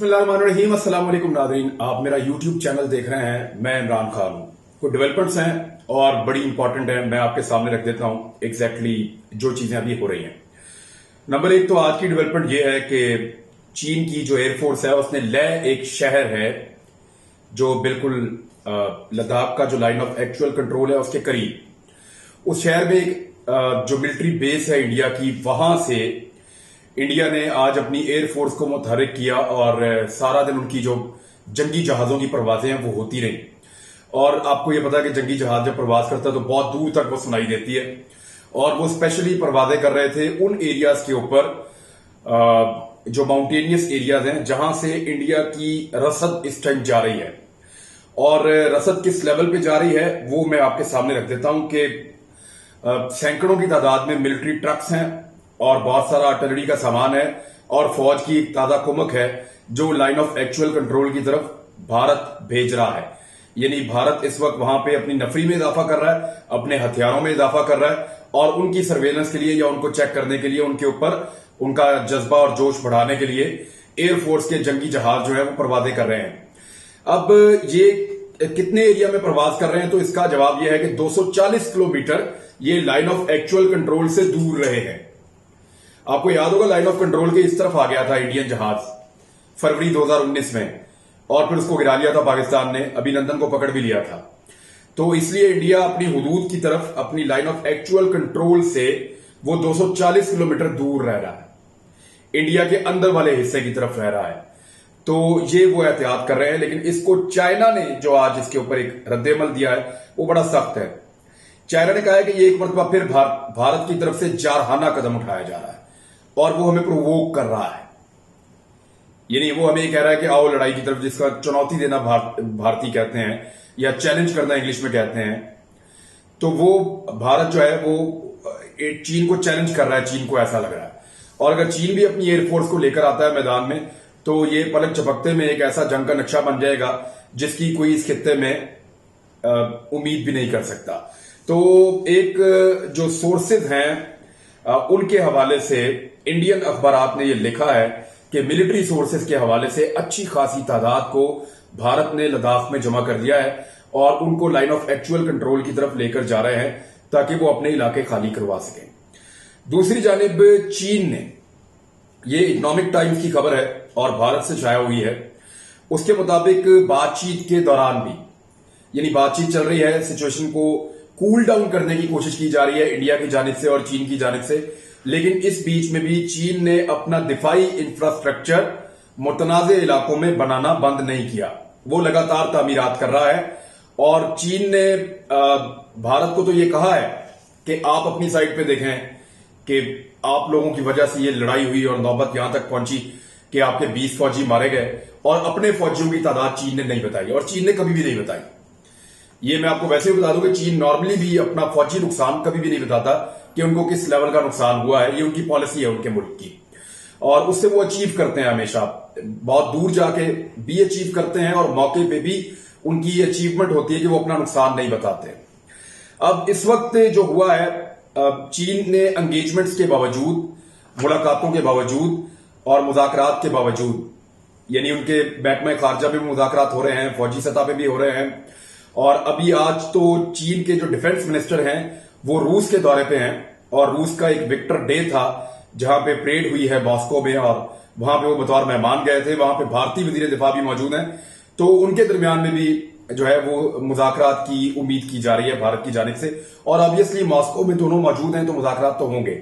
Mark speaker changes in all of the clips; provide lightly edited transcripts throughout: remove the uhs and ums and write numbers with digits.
Speaker 1: बिस्मिल्लाहिर्रहमानिर्रहीम। अस्सलाम वालेकुम नाज़रीन, आप मेरा यूट्यूब चैनल देख रहे हैं। मैं इमरान खान हूं। कुछ डेवलपमेंट्स हैं और बड़ी इंपॉर्टेंट है, मैं आपके सामने रख देता हूं एग्जैक्टली जो चीजें अभी हो रही हैं। नंबर एक तो आज की डेवलपमेंट ये है कि चीन की जो एयरफोर्स है उसने लेह एक शहर है जो बिल्कुल लद्दाख का जो लाइन ऑफ एक्चुअल कंट्रोल है उसके करीब, उस शहर में एक जो मिलिट्री बेस है इंडिया की, वहां से इंडिया ने आज अपनी एयरफोर्स को मुतहरिक किया और सारा दिन उनकी जो जंगी जहाजों की परवाजें हैं वो होती रही। और आपको ये पता है कि जंगी जहाज जब प्रवास करता है तो बहुत दूर तक वो सुनाई देती है, और वो स्पेशली परवाजें कर रहे थे उन एरियाज के ऊपर जो माउंटेनियस एरियाज हैं जहां से इंडिया की रसद इस टाइम जा रही है। और रसद किस लेवल पे जा रही है वो मैं आपके सामने रख देता हूं कि सैकड़ों की तादाद में मिलिट्री ट्रक्स हैं और बहुत सारा आर्टिलरी का सामान है और फौज की एक ताजा कुमक है जो लाइन ऑफ एक्चुअल कंट्रोल की तरफ भारत भेज रहा है। यानी भारत इस वक्त वहां पे अपनी नफरी में इजाफा कर रहा है, अपने हथियारों में इजाफा कर रहा है, और उनकी सर्वेलेंस के लिए या उनको चेक करने के लिए, उनके ऊपर उनका जज्बा और जोश बढ़ाने के लिए एयरफोर्स के जंगी जहाज जो है वो परवाजें कर रहे हैं। अब ये कितने एरिया में प्रवास कर रहे हैं, तो इसका जवाब यह है कि 240 किलोमीटर ये लाइन ऑफ एक्चुअल कंट्रोल से दूर रहे हैं। आपको याद होगा लाइन ऑफ कंट्रोल के इस तरफ आ गया था इंडियन जहाज फरवरी 2019 में, और फिर उसको गिरा लिया था पाकिस्तान ने, अभिनंदन को पकड़ भी लिया था। तो इसलिए इंडिया अपनी हुदूद की तरफ, अपनी लाइन ऑफ एक्चुअल कंट्रोल से वो 240 किलोमीटर दूर रह रहा है, इंडिया के अंदर वाले हिस्से की तरफ रह रहा है। तो ये वो एहतियात कर रहे हैं, लेकिन इसको चाइना ने जो आज इसके ऊपर एक रद्देमल दिया है वो बड़ा सख्त है। चाइना ने कहा है कि ये एक मरतबा फिर भारत की तरफ से जारहाना कदम उठाया जा रहा है और वो हमें प्रोवोक कर रहा है। यानी वो हमें कह रहा है कि आओ लड़ाई की तरफ, जिसका चुनौती देना भारतीय कहते हैं या चैलेंज करना इंग्लिश में कहते हैं। तो वो भारत जो है वो चीन को चैलेंज कर रहा है, चीन को ऐसा लग रहा है। और अगर चीन भी अपनी एयरफोर्स को लेकर आता है मैदान में तो ये पलक झपकते में एक ऐसा जंग का नक्शा बन जाएगा जिसकी कोई इस खित्ते में उम्मीद भी नहीं कर सकता। तो एक जो सोर्सेज हैं उनके हवाले से इंडियन अखबारात ने यह लिखा है कि मिलिट्री सोर्सेज के हवाले से अच्छी खासी तादाद को भारत ने लद्दाख में जमा कर दिया है और उनको लाइन ऑफ एक्चुअल कंट्रोल की तरफ लेकर जा रहे हैं ताकि वो अपने इलाके खाली करवा सकें। दूसरी जानिब चीन ने, ये इकोनॉमिक टाइम्स की खबर है और भारत से छाया हुई है, उसके मुताबिक बातचीत के दौरान भी, यानी बातचीत चल रही है, सिचुएशन को कूल डाउन करने की कोशिश की जा रही है इंडिया की जानिब से और चीन की जानिब से, लेकिन इस बीच में भी चीन ने अपना दिफाई इंफ्रास्ट्रक्चर मुतनाज़े इलाकों में बनाना बंद नहीं किया। वो लगातार तामीरात कर रहा है और चीन ने भारत को तो ये कहा है कि आप अपनी साइड पे देखें कि आप लोगों की वजह से ये लड़ाई हुई और नौबत यहां तक पहुंची कि आपके 20 फौजी मारे गए, और अपने फौजियों की तादाद चीन ने नहीं बताई और चीन ने कभी भी नहीं बताई। ये मैं आपको वैसे ही बता दूं कि चीन नॉर्मली भी अपना फौजी नुकसान कभी भी नहीं बताता कि उनको किस लेवल का नुकसान हुआ है। ये उनकी पॉलिसी है उनके मुल्क की, और उससे वो अचीव करते हैं, हमेशा बहुत दूर जाके भी अचीव करते हैं और मौके पे भी उनकी ये अचीवमेंट होती है कि वो अपना नुकसान नहीं बताते। अब इस वक्त जो हुआ है, चीन ने एंगेजमेंट्स के बावजूद, मुलाकातों के बावजूद और मुज़ाकरात के बावजूद, यानी उनके महकमा खारजा में मुज़ाकरात हो रहे हैं, फौजी सतह पे भी हो रहे हैं, और अभी आज तो चीन के जो डिफेंस मिनिस्टर हैं वो रूस के दौरे पे हैं और रूस का एक विक्टर डे था जहां पे परेड हुई है मॉस्को में, और वहां पे वो बतौर मेहमान गए थे। वहां पे भारतीय वजीर दिफा भी मौजूद हैं, तो उनके दरमियान में भी जो है वो मुज़ाकरात की उम्मीद की जा रही है भारत की जानिब से, और ऑब्वियसली मॉस्को में दोनों मौजूद हैं तो मुज़ाकरात तो होंगे।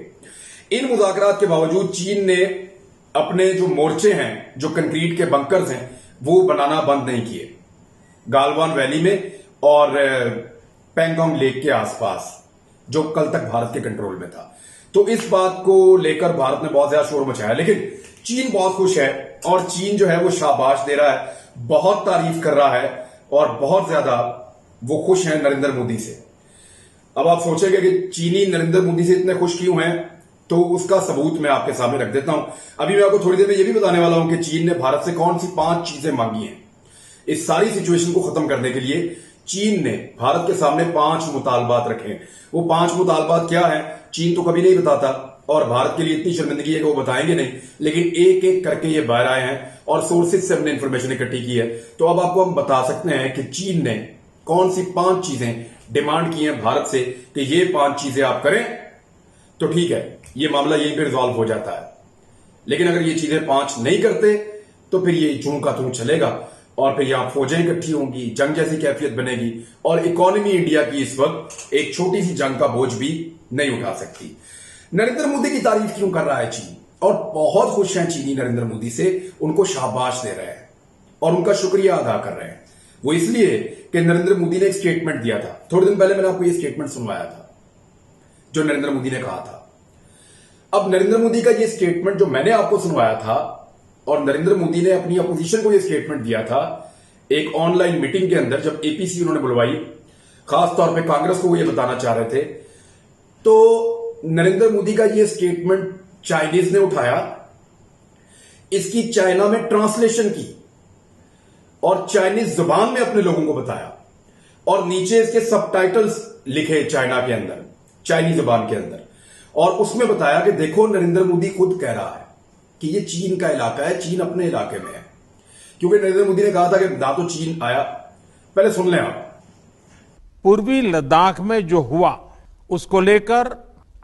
Speaker 1: इन मुज़ाकरात के बावजूद चीन ने अपने जो मोर्चे हैं, जो कंक्रीट के बंकर्स हैं, वो बनाना बंद नहीं किए गालवान वैली में और पैंगोंग लेक के आसपास, जो कल तक भारत के कंट्रोल में था। तो इस बात को लेकर भारत ने बहुत ज्यादा शोर मचाया, लेकिन चीन बहुत खुश है और चीन जो है वो शाबाश दे रहा है, बहुत तारीफ कर रहा है और बहुत ज्यादा वो खुश हैं नरेंद्र मोदी से। अब आप सोचेंगे कि चीनी नरेंद्र मोदी से इतने खुश क्यों हैं, तो उसका सबूत मैं आपके सामने रख देता हूं। अभी मैं आपको थोड़ी देर में यह भी बताने वाला हूं कि चीन ने भारत से कौन सी 5 चीजें मांगी हैं। इस सारी सिचुएशन को खत्म करने के लिए चीन ने भारत के सामने 5 मुतालबात रखे हैं। वो 5 मुतालबात क्या है, चीन तो कभी नहीं बताता, और भारत के लिए इतनी शर्मिंदगी है कि वो बताएंगे नहीं, लेकिन एक एक करके ये बाहर आए हैं और सोर्सेज से हमने इंफॉर्मेशन इकट्ठी की है। तो अब आपको हम बता सकते हैं कि चीन ने कौन सी 5 चीजें डिमांड की हैं भारत से कि ये 5 चीजें आप करें तो ठीक है, ये मामला यहीं पे रिजॉल्व हो जाता है। लेकिन अगर ये चीजें 5 नहीं करते तो फिर ये चूं का तू चलेगा और फिर यहां फौजें इकट्ठी होंगी, जंग जैसी कैफियत बनेगी और इकोनॉमी इंडिया की इस वक्त एक छोटी सी जंग का बोझ भी नहीं उठा सकती। नरेंद्र मोदी की तारीफ क्यों कर रहा है चीन, और बहुत खुश हैं चीनी नरेंद्र मोदी से, उनको शाबाश दे रहे हैं और उनका शुक्रिया अदा कर रहे हैं। वो इसलिए कि नरेंद्र मोदी ने एक स्टेटमेंट दिया था, थोड़े दिन पहले मैंने आपको ये स्टेटमेंट सुनवाया था जो नरेंद्र मोदी ने कहा था। अब नरेंद्र मोदी का ये स्टेटमेंट जो मैंने आपको सुनवाया था और नरेंद्र मोदी ने अपनी अपोजिशन को ये स्टेटमेंट दिया था एक ऑनलाइन मीटिंग के अंदर, जब एपीसी उन्होंने बुलवाई, खास तौर पे कांग्रेस को वो ये बताना चाह रहे थे। तो नरेंद्र मोदी का ये स्टेटमेंट चाइनीज ने उठाया, इसकी चाइना में ट्रांसलेशन की और चाइनीज जुबान में अपने लोगों को बताया और नीचे इसके सबटाइटल्स लिखे चाइना के अंदर, चाइनीज जुबान के अंदर, और उसमें बताया कि देखो नरेंद्र मोदी खुद कह रहा है कि ये चीन का इलाका है, चीन अपने इलाके में है। क्योंकि नरेंद्र मोदी ने कहा था कि ना तो चीन आया, पहले सुन लें आप।
Speaker 2: पूर्वी लद्दाख में जो हुआ उसको लेकर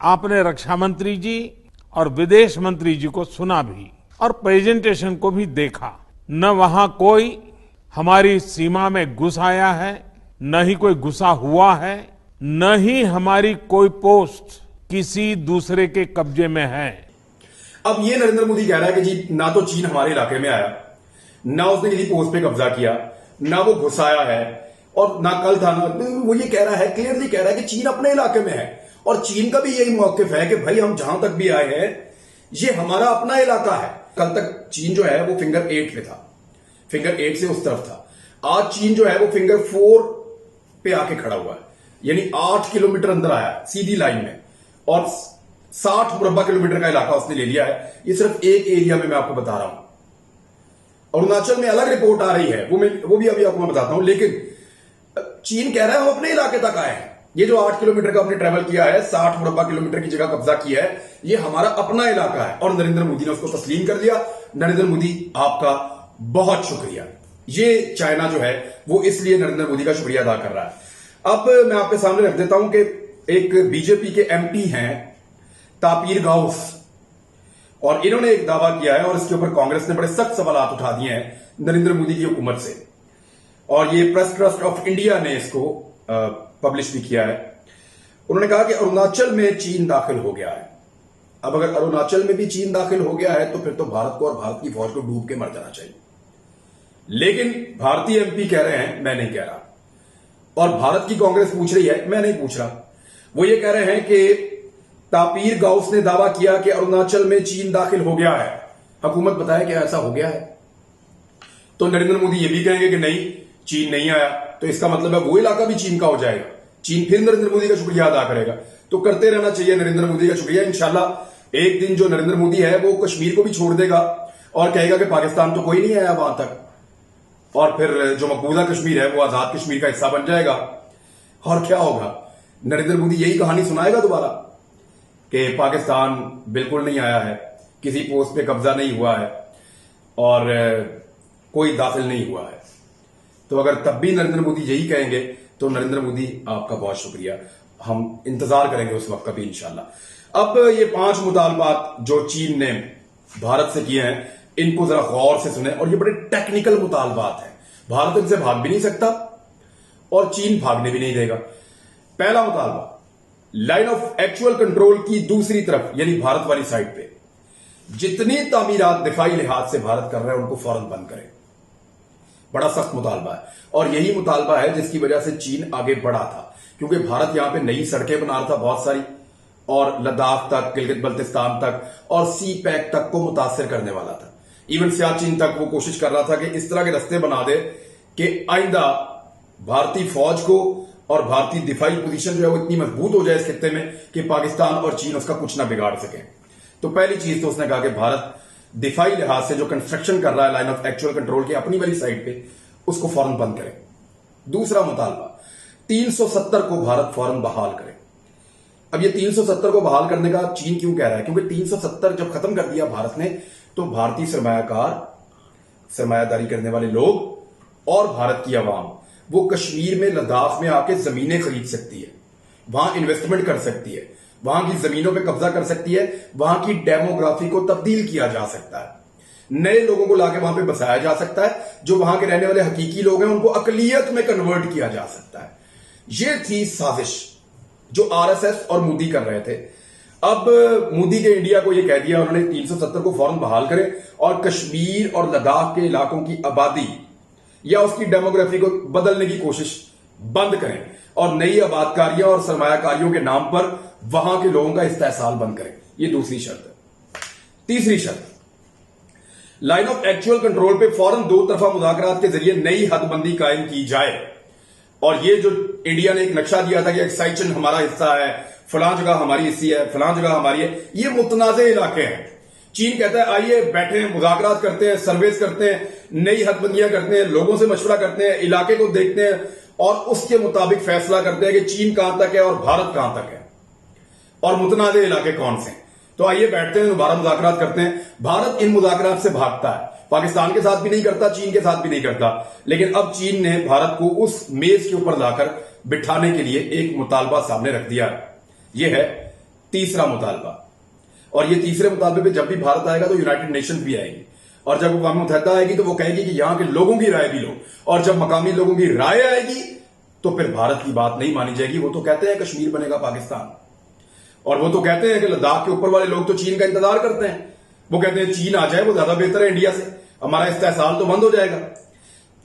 Speaker 2: आपने रक्षा मंत्री जी और विदेश मंत्री जी को सुना भी और प्रेजेंटेशन को भी देखा। न वहां कोई हमारी सीमा में घुस आया है, न ही कोई घुसा हुआ है, न ही हमारी कोई पोस्ट किसी दूसरे के कब्जे में है।
Speaker 1: अब ये नरेंद्र मोदी कह रहा है कि जी ना तो चीन हमारे इलाके में आया, ना उसने किसी पोस्ट पे कब्जा किया, ना वो घुसाया है और ना कल था, ना वो ये कह रहा है, क्लियरली कह रहा है कि चीन अपने इलाके में है। और चीन का भी यही मौकिफ है कि भाई हम जहां तक भी आए हैं ये हमारा अपना इलाका है। कल तक चीन जो है वो फिंगर 8 पे था, फिंगर 8 से उस तरफ था। आज चीन जो है वो फिंगर 4 पे आके खड़ा हुआ है, यानी 8 किलोमीटर अंदर आया है सीधी लाइन में और 60 मुरब्बा किलोमीटर का इलाका उसने ले लिया है। ये सिर्फ एक एरिया में मैं आपको बता रहा हूं। अरुणाचल में अलग रिपोर्ट आ रही है, वो भी अभी आपको मैं बताता हूं, लेकिन चीन कह रहा है हम अपने इलाके तक आए हैं। ये जो 8 किलोमीटर का हमने ट्रेवल किया है, 60 मुरब्बा किलोमीटर की जगह कब्जा किया है, ये हमारा अपना इलाका है और नरेंद्र मोदी ने उसको तस्लीम कर लिया। नरेंद्र मोदी आपका बहुत शुक्रिया। ये चाइना जो है वो इसलिए नरेंद्र मोदी का शुक्रिया अदा कर रहा है। अब मैं आपके सामने रख देता हूं कि एक बीजेपी के एमपी हैं तापीर गाउस, और इन्होंने एक दावा किया है और इसके ऊपर कांग्रेस ने बड़े सख्त सवाल उठा दिए हैं नरेंद्र मोदी की हुकूमत से, और ये प्रेस ट्रस्ट ऑफ इंडिया ने इसको पब्लिश भी किया है। उन्होंने कहा कि अरुणाचल में चीन दाखिल हो गया है। अब अगर अरुणाचल में भी चीन दाखिल हो गया है तो फिर तो भारत को और भारत की फौज को डूब के मर जाना चाहिए। लेकिन भारतीय एमपी कह रहे हैं मैं नहीं कह रहा, और भारत की कांग्रेस पूछ रही है मैं नहीं पूछ रहा। वो ये कह रहे हैं कि तापीर गाउस ने दावा किया कि अरुणाचल में चीन दाखिल हो गया है, हुकूमत बताए कि ऐसा हो गया है। तो नरेंद्र मोदी ये भी कहेंगे कि नहीं चीन नहीं आया, तो इसका मतलब है वो इलाका भी चीन का हो जाएगा, चीन फिर नरेंद्र मोदी का शुक्रिया अदा करेगा। तो करते रहना चाहिए नरेंद्र मोदी का शुक्रिया। इंशाल्लाह एक दिन जो नरेंद्र मोदी है वो कश्मीर को भी छोड़ देगा और कहेगा कि पाकिस्तान तो कोई नहीं आया वहां तक, और फिर जो मकबूजा कश्मीर है वो आजाद कश्मीर का हिस्सा बन जाएगा। और क्या होगा, नरेंद्र मोदी यही कहानी सुनाएगा दोबारा कि पाकिस्तान बिल्कुल नहीं आया है, किसी पोस्ट पे कब्जा नहीं हुआ है और कोई दाखिल नहीं हुआ है। तो अगर तब भी नरेंद्र मोदी यही कहेंगे तो नरेंद्र मोदी आपका बहुत शुक्रिया, हम इंतजार करेंगे उस वक्त का भी इंशाल्लाह। अब ये 5 मुतालबात जो चीन ने भारत से किए हैं इनको जरा गौर से सुने, और ये बड़े टेक्निकल मुतालबात हैं। भारत इनसे भाग भी नहीं सकता और चीन भागने भी नहीं देगा। पहला मुतालबा, लाइन ऑफ एक्चुअल कंट्रोल की दूसरी तरफ यानी भारत वाली साइड पे जितनी तामीरात दिफाई लिहाज से भारत कर रहे हैं उनको फौरन बंद करें। बड़ा सख्त मुतालबा है और यही मुतालबा है जिसकी वजह से चीन आगे बढ़ा था, क्योंकि भारत यहां पे नई सड़कें बना रहा था बहुत सारी, और लद्दाख तक, गिलगित बल्तिस्तान तक और सी पैक तक को मुतासर करने वाला था। इवन सियाचिन तक वो कोशिश कर रहा था कि इस तरह के रास्ते बना दे कि आइंदा भारतीय फौज को और भारतीय दिफाई पोजीशन जो है वो इतनी मजबूत हो जाए इस खित्ते में कि पाकिस्तान और चीन उसका कुछ ना बिगाड़ सके। तो पहली चीज तो उसने कहा कि भारत दिफाई लिहाज से जो कंस्ट्रक्शन कर रहा है लाइन ऑफ एक्चुअल कंट्रोल की अपनी वाली साइड पे, उसको फौरन बंद करे। दूसरा मुतालबा, 370 को भारत फौरन बहाल करे। अब ये 370 को बहाल करने का चीन क्यों कह रहा है? क्योंकि 370 जब खत्म कर दिया भारत ने, तो भारतीय सरमायादारी करने वाले लोग और भारत की आवाम वो कश्मीर में, लद्दाख में आके जमीनें खरीद सकती है, वहां इन्वेस्टमेंट कर सकती है, वहां की जमीनों पे कब्जा कर सकती है, वहां की डेमोग्राफी को तब्दील किया जा सकता है, नए लोगों को लाके वहां पे बसाया जा सकता है, जो वहां के रहने वाले हकीकी लोग हैं उनको अकलियत में कन्वर्ट किया जा सकता है। ये थी साजिश जो आरएसएस और मोदी कर रहे थे। अब मोदी के इंडिया को यह कह दिया उन्होंने 370 को फौरन बहाल करें और कश्मीर और लद्दाख के इलाकों की आबादी या उसकी डेमोग्राफी को बदलने की कोशिश बंद करें और नई आबादकारियों और सरमायाकारियों के नाम पर वहां के लोगों का इस्तेहसाल बंद करें। ये दूसरी शर्त है। तीसरी शर्त, लाइन ऑफ एक्चुअल कंट्रोल पे फौरन दो तरफा मुज़ाकरात के जरिए नई हदबंदी कायम की जाए। और ये जो इंडिया ने एक नक्शा दिया था कि एक्साइचन हमारा हिस्सा है, फलां जगह हमारी हिस्सी है, फलां जगह हमारी है, ये मुतनाज़े इलाके हैं। चीन कहता है आइए बैठे मुज़ाकरात करते हैं, सर्वेस करते हैं, नई हदबंदियां करते हैं, लोगों से मशवरा करते हैं, इलाके को देखते हैं और उसके मुताबिक फैसला करते हैं कि चीन कहां तक है और भारत कहां तक है और मुतनाज़े इलाके कौन से। तो आइए बैठते हैं, दोबारा मुज़ाकरात करते हैं। भारत इन मुज़ाकरात से भागता है, पाकिस्तान के साथ भी नहीं करता, चीन के साथ भी नहीं करता। लेकिन अब चीन ने भारत को उस मेज के ऊपर लाकर बिठाने के लिए एक मुतालबा सामने रख दिया। यह है तीसरा मुतालबा। और ये तीसरे मुतालबे पे जब भी भारत आएगा तो यूनाइटेड नेशन भी आएगी, और जब अक़वाम मुत्तहिदा आएगी तो वो कहेगी कि यहां के लोगों की राय भी लो, और जब मकामी लोगों की राय आएगी तो फिर भारत की बात नहीं मानी जाएगी। वो तो कहते हैं कश्मीर बनेगा पाकिस्तान, और वो तो कहते हैं कि लद्दाख के ऊपर वाले लोग तो चीन का इंतजार करते हैं। वो कहते हैं चीन आ जाए, वो ज्यादा बेहतर है इंडिया से, हमारा इस्तेहसाल तो बंद हो जाएगा।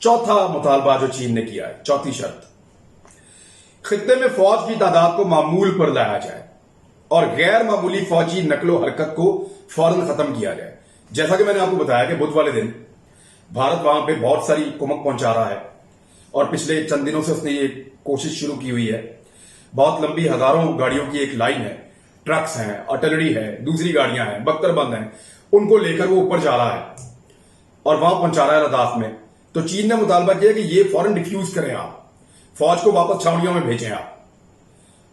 Speaker 1: चौथा मुतालबा जो चीन ने किया है, चौथी शर्त, खित्ते में फौज की तादाद को मामूल पर लाया जाए और गैर मामूली फौजी नकलो हरकत को फौरन खत्म किया जाए। जैसा कि मैंने आपको बताया कि बुध वाले दिन भारत वहां पे बहुत सारी कुमक पहुंचा रहा है और पिछले चंद दिनों से उसने ये कोशिश शुरू की हुई है। बहुत लंबी हजारों गाड़ियों की एक लाइन है, ट्रक्स हैं, आर्टिलरी है, दूसरी गाड़ियां हैं, बख्तरबंद हैं, उनको लेकर वो ऊपर जा रहा है और वहां पहुंचा रहा है लद्दाख में। तो चीन ने मुतालबा किया कि ये फौरन डिफ्यूज करें, आप फौज को वापस छावनियों में भेजें आप,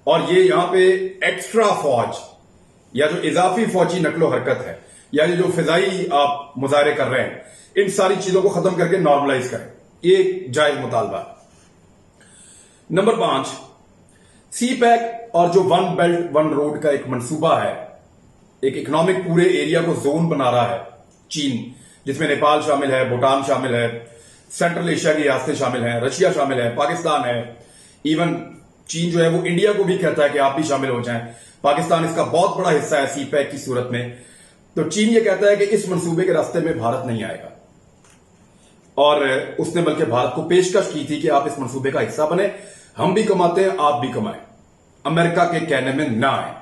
Speaker 1: और ये यहां पे एक्स्ट्रा फौज या जो इजाफी फौजी नकलो हरकत है या ये जो फिजाई आप मुजाहरे कर रहे हैं, इन सारी चीजों को खत्म करके नॉर्मलाइज करें। ये एक जायज मुतालबा। नंबर 5, सी पैक और जो वन बेल्ट वन रोड का एक मंसूबा है, एक इकोनॉमिक पूरे एरिया को जोन बना रहा है चीन, जिसमें नेपाल शामिल है, भूटान शामिल है, सेंट्रल एशिया की रियासतें शामिल हैं, रशिया शामिल है, पाकिस्तान है, इवन चीन जो है वो इंडिया को भी कहता है कि आप भी शामिल हो जाएं। पाकिस्तान इसका बहुत बड़ा हिस्सा है सी पैक की सूरत में। तो चीन ये कहता है कि इस मंसूबे के रास्ते में भारत नहीं आएगा, और उसने बल्कि भारत को पेशकश की थी कि आप इस मंसूबे का हिस्सा बने, हम भी कमाते हैं, आप भी कमाएं, अमेरिका के कहने में ना आए।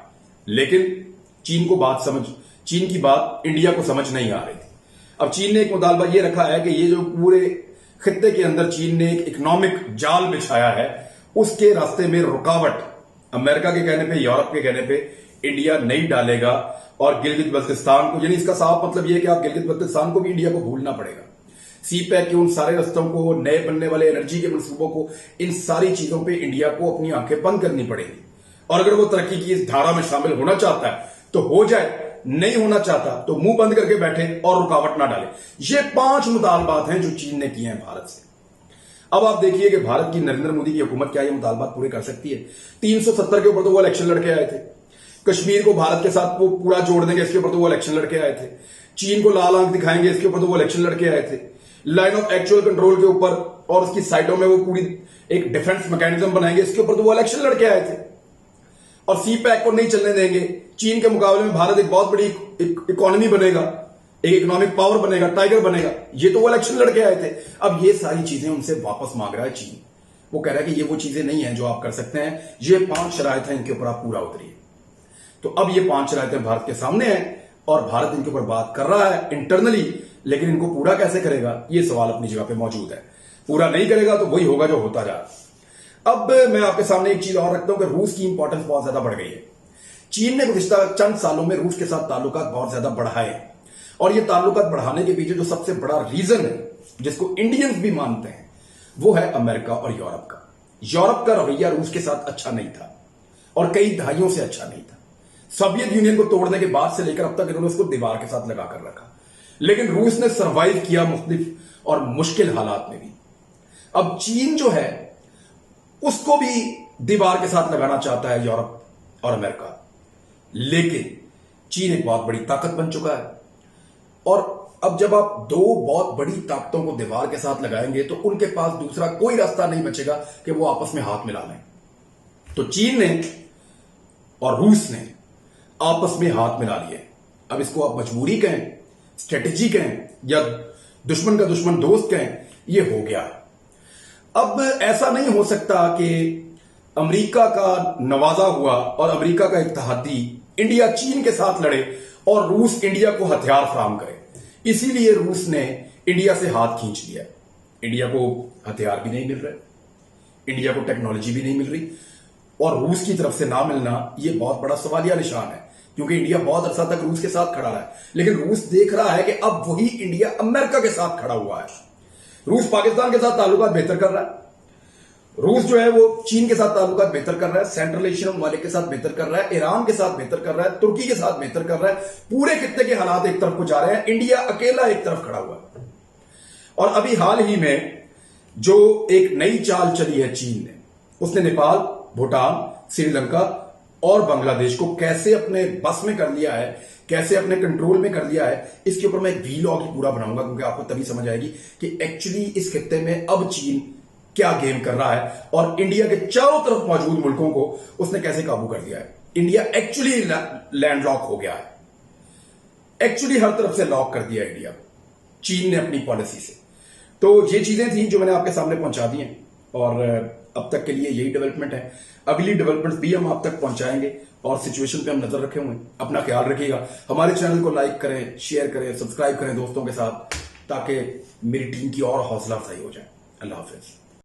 Speaker 1: लेकिन चीन की बात इंडिया को समझ नहीं आ रही थी। अब चीन ने एक मुतालबा ये रखा है कि ये जो पूरे खित्ते के अंदर चीन ने एक इकोनॉमिक जाल बिछाया है, उसके रास्ते में रुकावट अमेरिका के कहने पे, यूरोप के कहने पे इंडिया नहीं डालेगा, और गिलगित बल्तिस्तान को, यानी इसका साफ मतलब यह है कि आप गिलगित बल्तिस्तान को भी इंडिया को भूलना पड़ेगा। सी पैक के उन सारे रस्तों को, नए बनने वाले एनर्जी के मंसूबों को, इन सारी चीजों पे इंडिया को अपनी आंखें बंद करनी पड़ेगी। और अगर वो तरक्की की इस धारा में शामिल होना चाहता है तो हो जाए, नहीं होना चाहता तो मुंह बंद करके बैठे और रुकावट ना डाले। ये 5 मुतालबात हैं जो चीन ने किए हैं भारत से। अब आप देखिए कि भारत की नरेंद्र मोदी की हुकूमत क्या ये मुतालबात पूरे कर सकती है? 370 के ऊपर तो वो इलेक्शन लड़के आए थे, कश्मीर को भारत के साथ वो पूरा जोड़ देंगे, इसके ऊपर तो वो इलेक्शन लड़के आए थे, चीन को लाल आंख दिखाएंगे, इसके ऊपर तो वो इलेक्शन लड़के आए थे, लाइन ऑफ एक्चुअल कंट्रोल के ऊपर और उसकी साइडों में वो पूरी एक डिफेंस मैकेनिज्म बनाएंगे, इसके ऊपर तो वो इलेक्शन लड़के आए थे, और सी पैक को नहीं चलने देंगे। चीन के मुकाबले में भारत एक बहुत बड़ी इकोनॉमी बनेगा, एक इकोनॉमिक पावर बनेगा, टाइगर बनेगा, ये तो वो इलेक्शन लड़के आए थे। अब ये सारी चीजें उनसे वापस मांग रहा है चीन। वो कह रहा है कि ये वो चीजें नहीं है जो आप कर सकते हैं, ये 5 शरायत हैं, इनके ऊपर आप पूरा उतरिए। तो अब ये 5 शरायतें भारत के सामने हैं और भारत इनके ऊपर बात कर रहा है इंटरनली, लेकिन इनको पूरा कैसे करेगा, ये सवाल अपनी जगह पे मौजूद है। पूरा नहीं करेगा तो वही होगा जो होता जा रहा है। अब मैं आपके सामने एक चीज और रखता हूं कि रूस की इंपॉर्टेंस बहुत ज्यादा बढ़ गई है। चीन ने गुज़िश्ता चंद सालों में रूस के साथ ताल्लुकात बहुत ज्यादा बढ़ाए हैं, और ये ताल्लुकात बढ़ाने के पीछे जो सबसे बड़ा रीजन है, जिसको इंडियंस भी मानते हैं, वो है अमेरिका और यूरोप का। यूरोप का रवैया रूस के साथ अच्छा नहीं था, और कई दहाइयों से अच्छा नहीं था। सोवियत यूनियन को तोड़ने के बाद से लेकर अब तक इन्होंने उसको दीवार के साथ लगा कर रखा, लेकिन रूस ने सरवाइव किया मुख्तलिफ और मुश्किल हालात में भी। अब चीन जो है उसको भी दीवार के साथ लगाना चाहता है यूरोप और अमेरिका, लेकिन चीन एक बहुत बड़ी ताकत बन चुका है। और अब जब आप दो बहुत बड़ी ताकतों को दीवार के साथ लगाएंगे तो उनके पास दूसरा कोई रास्ता नहीं बचेगा कि वो आपस में हाथ मिला लें। तो चीन ने और रूस ने आपस में हाथ मिला लिए। अब इसको आप मजबूरी कहें, स्ट्रेटेजी कहें, या दुश्मन का दुश्मन दोस्त कहें, ये हो गया। अब ऐसा नहीं हो सकता कि अमेरिका का नवाजा हुआ और अमेरिका का इत्तेहादी इंडिया चीन के साथ लड़े और रूस इंडिया को हथियार फराहम करे। इसीलिए रूस ने इंडिया से हाथ खींच लिया। इंडिया को हथियार भी नहीं मिल रहे, इंडिया को टेक्नोलॉजी भी नहीं मिल रही, और रूस की तरफ से ना मिलना यह बहुत बड़ा सवालिया निशान है, क्योंकि इंडिया बहुत अरसा तक रूस के साथ खड़ा रहा है। लेकिन रूस देख रहा है कि अब वही इंडिया अमेरिका के साथ खड़ा हुआ है। रूस पाकिस्तान के साथ ताल्लुकात बेहतर कर रहा है, रूस जो है वो चीन के साथ ताल्लुकात बेहतर कर रहा है, सेंट्रल एशियन ममालिक के साथ बेहतर कर रहा है, ईरान के साथ बेहतर कर रहा है, तुर्की के साथ बेहतर कर रहा है। पूरे खित्ते के हालात एक तरफ को जा रहे हैं, इंडिया अकेला एक तरफ खड़ा हुआ है। और अभी हाल ही में जो एक नई चाल चली है चीन ने, उसने नेपाल, भूटान, श्रीलंका और बांग्लादेश को कैसे अपने बस में कर लिया है, कैसे अपने कंट्रोल में कर लिया है, इसके ऊपर मैं एक वीलॉग ही पूरा बनाऊंगा, क्योंकि आपको तभी समझ आएगी कि एक्चुअली इस खित्ते में अब चीन क्या गेम कर रहा है और इंडिया के चारों तरफ मौजूद मुल्कों को उसने कैसे काबू कर दिया है। इंडिया एक्चुअली लैंडलॉक हो गया है, एक्चुअली हर तरफ से लॉक कर दिया इंडिया चीन ने अपनी पॉलिसी से। तो ये चीजें थी जो मैंने आपके सामने पहुंचा दी हैं, और अब तक के लिए यही डेवलपमेंट है। अगली डेवलपमेंट भी हम आप तक पहुंचाएंगे और सिचुएशन पे हम नजर रखे हुए हैं। अपना ख्याल रखिएगा, हमारे चैनल को लाइक करें, शेयर करें, सब्सक्राइब करें दोस्तों के साथ, ताकि मेरी टीम की और हौसला अफजाई हो जाए। अल्लाह हाफिज।